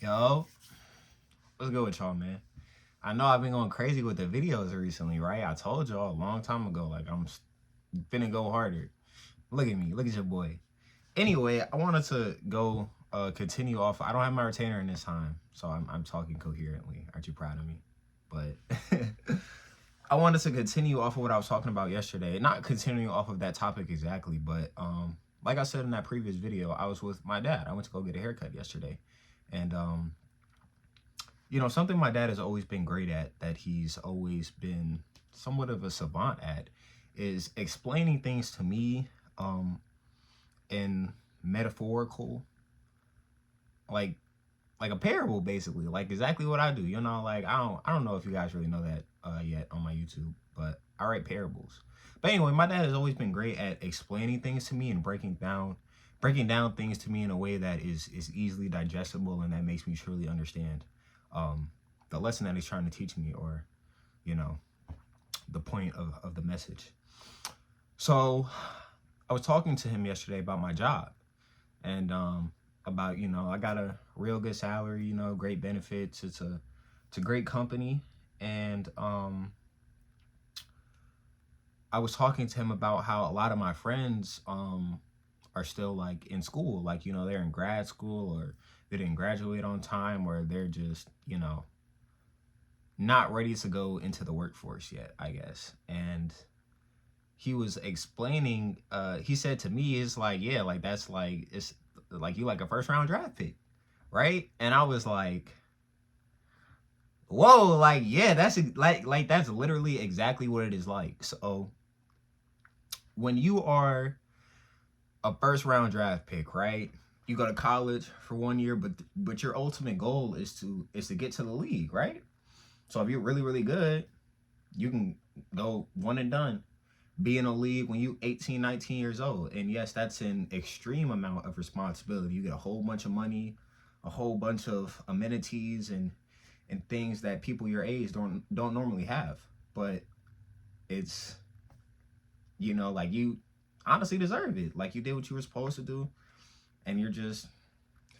Yo, what's good with y'all, man? I know I've been going crazy with the videos recently, right? I told y'all a long time ago, like I'm finna go harder. Look at me, look at your boy. Anyway, I wanted to go continue off. I don't have my retainer in this time, so I'm talking coherently. Aren't you proud of me? But I wanted to continue off of what I was talking about yesterday. Not continuing off of that topic exactly, but like I said in that previous video, I was with my dad. I went to go get a haircut yesterday, and something my dad has always been great at, that he's always been somewhat of a savant at, is explaining things to me in metaphorical, like like a parable, basically, like exactly what I do. Like I don't know if you guys really know that yet on my YouTube, but I write parables. But anyway, my dad has always been great at explaining things to me and breaking down things to me in a way that is easily digestible and that makes me truly understand the lesson that he's trying to teach me, or you know the point of the message. So I was talking to him yesterday about my job, and about I got a real good salary, great benefits. It's a great company. And I was talking to him about how a lot of my friends are still like in school, like they're in grad school, or they didn't graduate on time, or they're just not ready to go into the workforce yet, I guess. And he was explaining, he said to me, it's like, yeah, like that's like, it's like you like a first round draft pick, right? And I was like, whoa, like, yeah, that's like that's literally exactly what it is like. So when you are a first round draft pick, right? You go to college for 1 year, but your ultimate goal is to get to the league, right? So if you're really, really good, you can go one and done, be in a league when you 18, 19 years old. And yes, that's an extreme amount of responsibility. You get a whole bunch of money, a whole bunch of amenities and things that people your age don't normally have. But it's like you honestly deserve it. Like you did what you were supposed to do, and you're just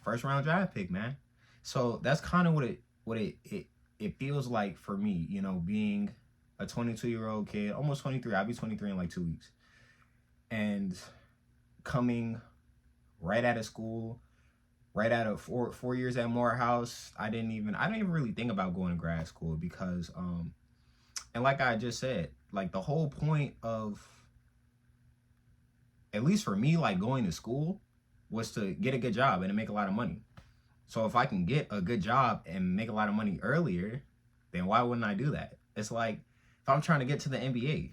first round draft pick, man. So that's kind of what it feels like for me, being a 22-year-old kid, almost 23. I'll be 23 in like 2 weeks. And coming right out of school, right out of four years at Morehouse. I didn't even really think about going to grad school because and like I just said, like the whole point of, at least for me, like going to school was to get a good job and to make a lot of money. So if I can get a good job and make a lot of money earlier, then why wouldn't I do that? It's like if I'm trying to get to the NBA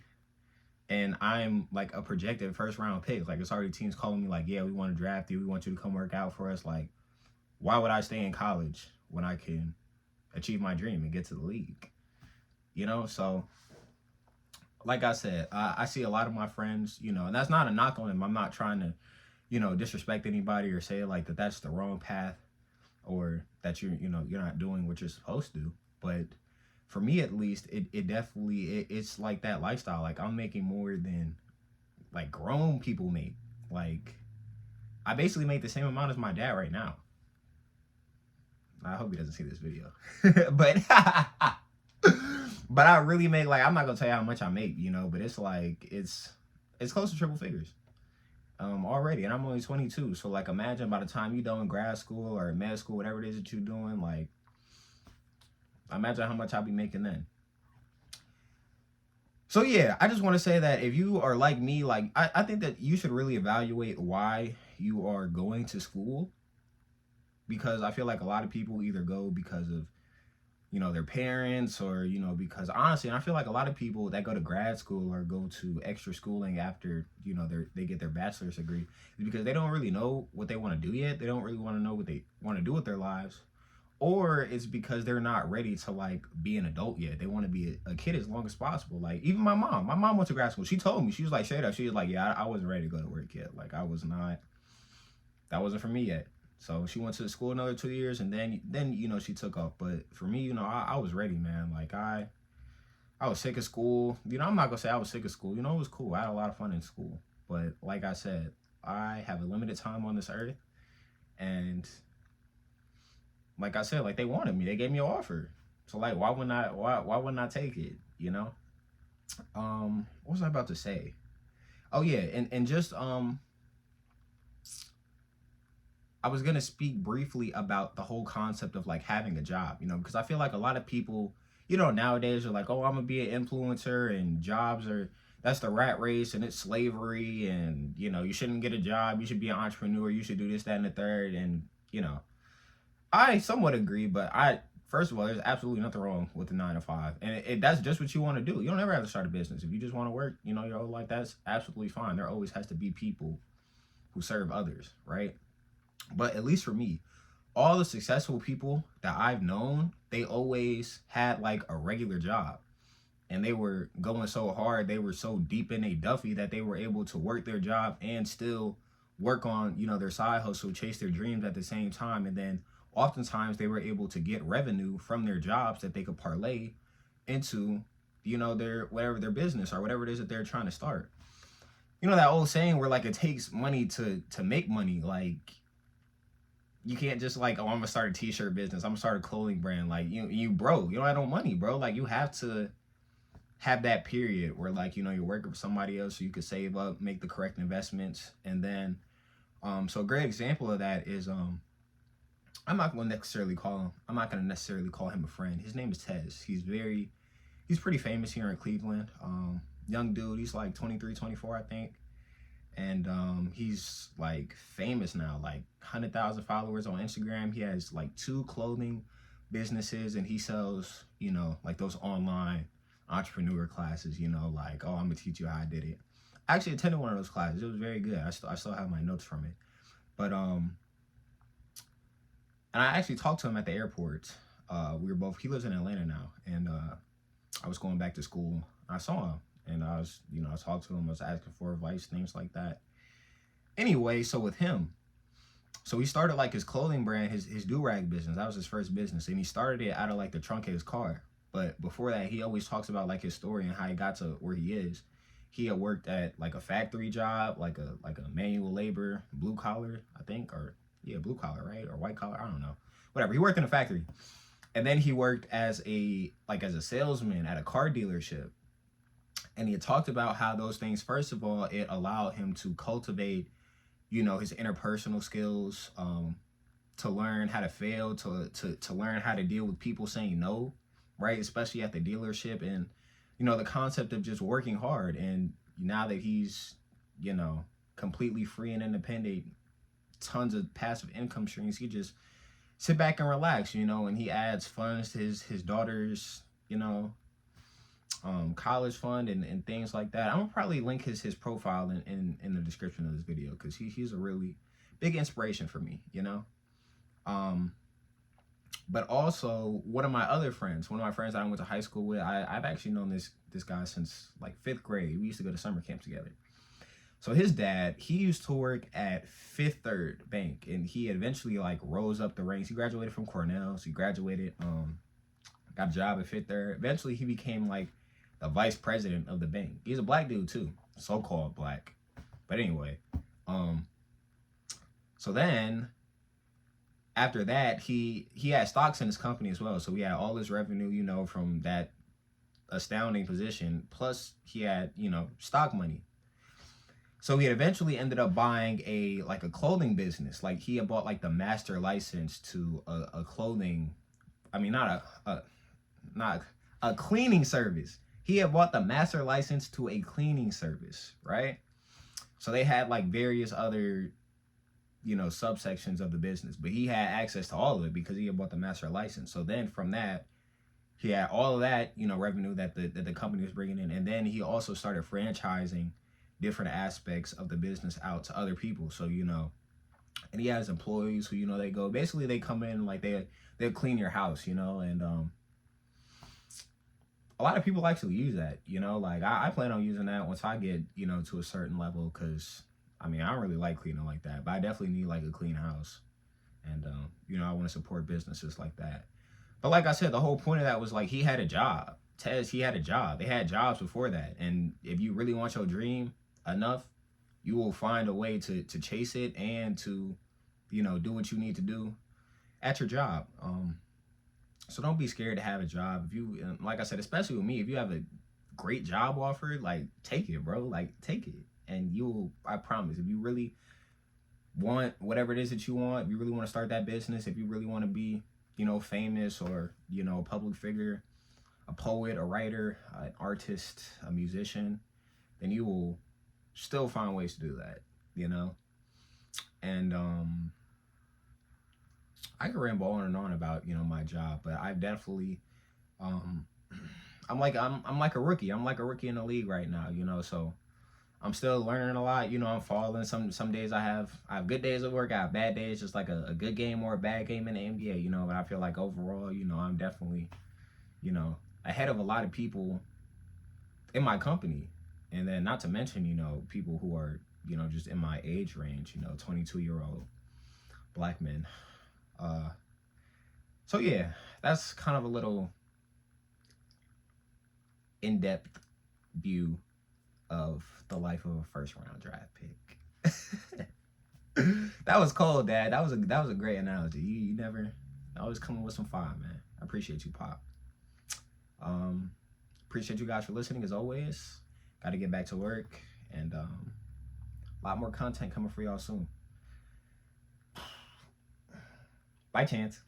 and I'm like a projected first round pick, like it's already teams calling me like, yeah, we want to draft you, we want you to come work out for us. Like, why would I stay in college when I can achieve my dream and get to the league? So like I said, I see a lot of my friends, and that's not a knock on them. I'm not trying to, disrespect anybody or say like that that's the wrong path, or that you're not doing what you're supposed to. But for me, at least, it definitely, it's like that lifestyle. Like I'm making more than like grown people make. Like I basically make the same amount as my dad right now. I hope he doesn't see this video. but but I really make, like, I'm not gonna tell you how much I make, but it's like it's close to triple figures already, and I'm only 22. So like imagine by the time you done grad school or med school, whatever it is that you're doing, like imagine how much I'll be making then. So yeah, I just want to say that if you are like me, like I think that you should really evaluate why you are going to school, because I feel like a lot of people either go because of their parents, or because honestly, and I feel like a lot of people that go to grad school or go to extra schooling after they get their bachelor's degree is because they don't really know what they want to do yet. They don't really want to know what they want to do with their lives, or it's because they're not ready to like be an adult yet. They want to be a kid as long as possible. Like even my mom went to grad school. She told me, she was like, straight up, she was like, yeah, I wasn't ready to go to work yet. Like I was not, that wasn't for me yet. So she went to school another 2 years, and then she took off. But for me, I was ready, man. Like I was sick of school. I'm not gonna say I was sick of school. It was cool. I had a lot of fun in school. But like I said, I have a limited time on this earth, and like I said, like they wanted me. They gave me an offer. So like why wouldn't I take it? You know? What was I about to say? Oh yeah, and just I was gonna speak briefly about the whole concept of like having a job, because I feel like a lot of people, nowadays are like, oh, I'm gonna be an influencer, and jobs are that's the rat race and it's slavery, and you shouldn't get a job, you should be an entrepreneur, you should do this, that, and the third, and you know, I somewhat agree, but first of all, there's absolutely nothing wrong with the 9 to 5, and that's just what you want to do. You don't ever have to start a business if you just want to work. Your whole life, that's absolutely fine. There always has to be people who serve others, right? But at least for me, all the successful people that I've known, they always had like a regular job, and they were going so hard, they were so deep in a Duffy that they were able to work their job and still work on their side hustle, chase their dreams at the same time. And then oftentimes they were able to get revenue from their jobs that they could parlay into their whatever their business or whatever it is that they're trying to start. That old saying where like it takes money to make money. Like you can't just like, oh, I'm gonna start a t-shirt business, I'm gonna start a clothing brand. Like you broke, you don't have no money, bro. Like you have to have that period where like you're working for somebody else so you can save up, make the correct investments. And then so a great example of that is I'm not gonna necessarily call him a friend. His name is Tez. He's pretty famous here in Cleveland. Young dude, he's like 23, 24, I think. And he's like famous now, like 100,000 followers on Instagram. He has like 2 clothing businesses, and he sells like those online entrepreneur classes, like, oh, I'm gonna teach you how I did it. I actually attended one of those classes. It was very good. I still have my notes from it. But and I actually talked to him at the airport. He lives in Atlanta now, and I was going back to school. I saw him, and I was, I talked to him, I was asking for advice, things like that. Anyway, so with him, so he started like his clothing brand, his do-rag business. That was his first business, and he started it out of like the trunk of his car. But before that, he always talks about like his story and how he got to where he is. He had worked at like a factory job, like a manual labor, blue collar, I think, or yeah, blue collar, right? Or white collar, I don't know. Whatever. He worked in a factory. And then he worked as a salesman at a car dealership. And he had talked about how those things, first of all, it allowed him to cultivate, his interpersonal skills, to learn how to fail, to learn how to deal with people saying no, right? Especially at the dealership. And, the concept of just working hard. And now that he's, completely free and independent, tons of passive income streams, he just sit back and relax, and he adds funds to his daughter's, college fund and things like that. I'm gonna probably link his profile in the description of this video, because he's a really big inspiration for me, but also one of my friends that I went to high school with, I've actually known this guy since like 5th grade. We used to go to summer camp together. So his dad, he used to work at Fifth Third Bank, and he eventually like rose up the ranks. He graduated from Cornell, so he graduated, got a job at Fifth Third. Eventually he became like the vice president of the bank. He's a black dude too, so-called black. But anyway, so then after that, he had stocks in his company as well. So he had all his revenue, from that astounding position. Plus he had, stock money. So he had eventually ended up buying a clothing business. Like he had bought like the master license to a clothing, not a cleaning service. He had bought the master license to a cleaning service, right? So they had like various other, subsections of the business, but he had access to all of it because he had bought the master license. So then from that, he had all of that, revenue that the company was bringing in. And then he also started franchising different aspects of the business out to other people. So, and he has employees who, they go, basically they come in like they'll clean your house, and a lot of people actually use that, like I plan on using that once I get, to a certain level, because I don't really like cleaning like that, but I definitely need like a clean house. And, I want to support businesses like that. But like I said, the whole point of that was like, he had a job. Tez, he had a job. They had jobs before that. And if you really want your dream enough, you will find a way to chase it and to, do what you need to do. at your job. So don't be scared to have a job. If you, like I said, especially with me, if you have a great job offer, like take it, bro. Like take it, and you'll. I promise. If you really want whatever it is that you want, if you really want to start that business, if you really want to be, famous, or a public figure, a poet, a writer, an artist, a musician, then you will still find ways to do that. You know, and I could ramble on and on about my job, but I've definitely um I'm like a rookie. I'm like a rookie in the league right now, so I'm still learning a lot. I'm falling. Some days I have good days at work, I have bad days, just like a good game or a bad game in the NBA, but I feel like overall, I'm definitely, you know, ahead of a lot of people in my company. And then not to mention, people who are, just in my age range, 22-year-old black men. Uh so yeah, that's kind of a little in-depth view of the life of a first round draft pick. That was cold, Dad. That was a great analogy. You never always coming with some fire, man. I appreciate you, Pop. Um, appreciate you guys for listening as always. Got to get back to work, and a lot more content coming for y'all soon. By chance.